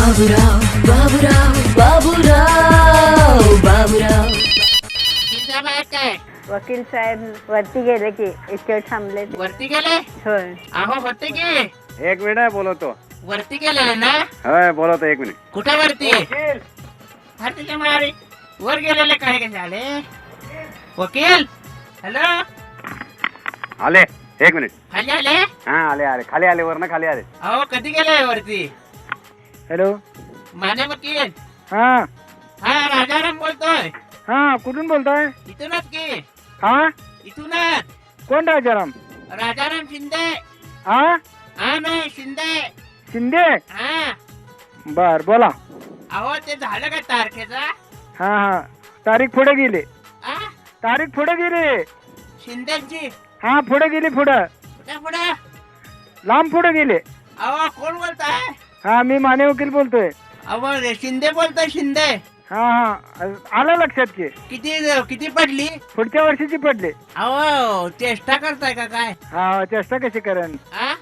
बाबूराव बाबूराव बाबूराव बाबूराव काय वकील साहेब वरती गेले की इथे थांबले. वरती गेले? होय. अहो होते की एक मिनिट बोलवतो. वरती गेलेले ना? होय बोलवतो, एक मिनिट. कुठे वरती? हातीच्या मारे वर गेलेले काय काय झाले? वकील हॅलो, आले, एक मिनिट. खाली आले? हा आले आले, खाली आले, वर ना खाली आले. अहो कधी गेले वरती? हॅलो. माने वकील. हा हा राजाराम बोलतोय. हा कुठून बोलताय? इथूनच की. हा इथूनच. कोण राजाराम? राजाराम शिंदे. हा हा नाही शिंदे. शिंदे. हा बर बोला. अहो ते झालं का तारखेचा? हा हा तारीख पुढे गेली. आ तारीख पुढे गेली. शिंदेची हा पुढे गेली, पुढं कुठे पुढे? लांब पुढे गेली. अहो कोण बोलताय? हा मी माने वकील बोलतोय. अहो शिंदे बोलतोय. शिंदे हा हा आलं लक्षात की. किती किती पडली? पुढच्या वर्षीची पडली. अहो चेष्टा करताय का काय? हा चेष्टा कशी करेन? आ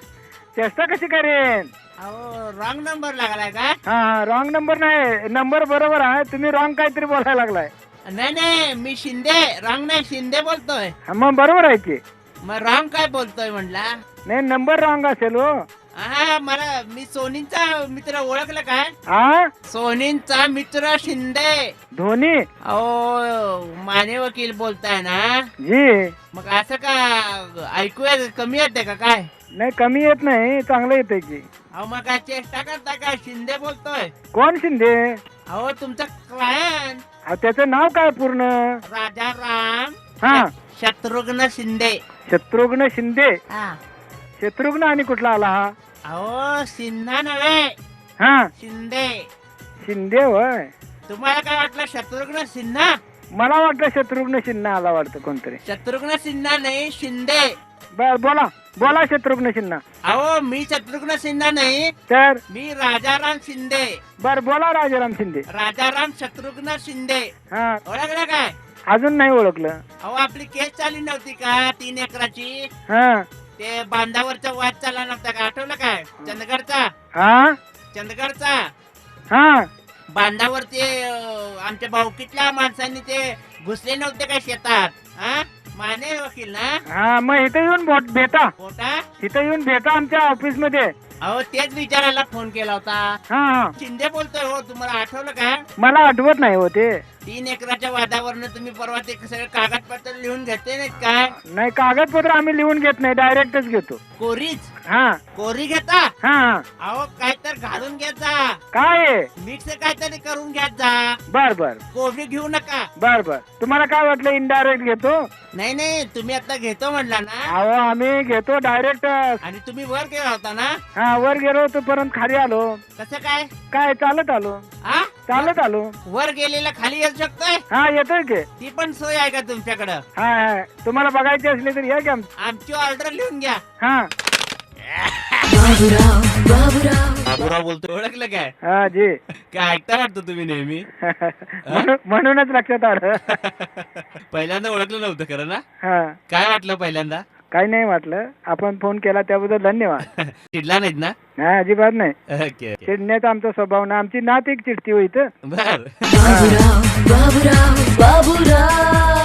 चेष्टा कशी करेन? अहो रॉंग नंबर लागलाय का? हा हा रॉंग नंबर नाही, नंबर बरोबर आहे. तुम्ही रॉंग काहीतरी बोलायला लागलाय. नाही नाही मी शिंदे रॉंग नाही शिंदे बोलतोय. हा, मग बरोबर आहे की. मग रॉंग काय बोलतोय म्हणला? नाही नंबर रॉंग असेल हो. हा मला मी सोनींचा मित्र ओळखलं काय? हा सोनींचा मित्र शिंदे. धोनी अहो माने वकील बोलताय ना? जी. मग असं का ऐकू कमी येते का काय? नाही कमी येत नाही, चांगलं येतंय की. अहो मग काय चेष्टा करताय का? शिंदे बोलतोय. कोण शिंदे? अहो तुमचं क्लायंट अहो, त्याचं नाव काय पूर्ण? राजाराम हा शत्रुघ्न शिंदे. शत्रुघ्न शिंदे. हा शत्रुघ्न आणि कुठला आला हा? अहो सिन्हा नव्हे हा शिंदे. शिंदे होय. तुम्हाला काय वाटलं शत्रुघ्न सिन्हा? मला वाटलं शत्रुघ्न सिन्हा आला वाटतं कोणतरी. शत्रुघ्न सिन्हा नाही शिंदे. बर बोला बोला शत्रुघ्न सिन्हा. अहो मी शत्रुघ्न सिन्हा नाही, तर मी राजाराम शिंदे. बर बोला राजाराम शिंदे. राजाराम शत्रुघ्न शिंदे. हा ओळखलं काय? अजून नाही ओळखलं. अहो आपली केस चालली नव्हती का 3 एकराची? हा ते बांधावरचा वाद चालला नव्हता का? आठवलं काय? चंदगडचा. हा चंदगडचा हा बांधावर ते आमच्या भाऊकीतल्या माणसांनी ते घुसले नव्हते का शेतात? हा माने वकील ना? हा मग इथं येऊन भेटा. पोटा इथं येऊन भेटा आमच्या ऑफिस मध्ये. अहो तेच विचारायला फोन केला होता. हा हा शिंदे बोलतोय. हो तुम्हाला आठवलं का? मला आठवत नाही हो ते. 3 एकराच्या वादावरनं तुम्ही परवा ते सगळे कागदपत्र लिहून घेतले नाहीत काय? नाही कागदपत्र आम्ही लिहून घेत नाही, डायरेक्टच घेतो. कोरीच हा कोरी घेता? हा हा अहो काय तर घालून घेत जा. काय आहे? मिक्स काहीतरी करून घेत जा. बर बर कोरी घेऊ नका. बर बर तुम्हाला काय वाटलं इनडायरेक्ट घेतो? नाही नाही तुम्ही आता घेतो म्हणला ना? अहो आम्ही घेतो डायरेक्ट. आणि तुम्ही वर गेला होता ना? हा वर गेलो तो पर्यंत खाली आलो. कसं काय? काय चालत आलो. हा चालत आलो. वर गेलेला खाली येऊ शकतोय? हा येतोय की. ती पण सोय आहे का तुमच्याकडं? हा हा तुम्हाला बघायची असली तर या की आमची ऑर्डर लिहून घ्या. हा बाबूराव बाबूराव बाबूराव बोलतो. ओळखलं काय? हा जी. काय ऐकता वाटतं तुम्ही नेहमी? म्हणूनच लक्षात आलं. पहिल्यांदा ओळखलं नव्हतं खरं ना? हा काय वाटलं पहिल्यांदा? काही नाही वाटलं. आपण फोन केला त्याबद्दल धन्यवाद. चिडला नाहीत ना? नाही अजिबात नाही. ओके चिडण्याचा आमचा स्वभाव ना. आमची नात एक चिडती होईत. बर. बाबूराव बाबूराव बाबूराव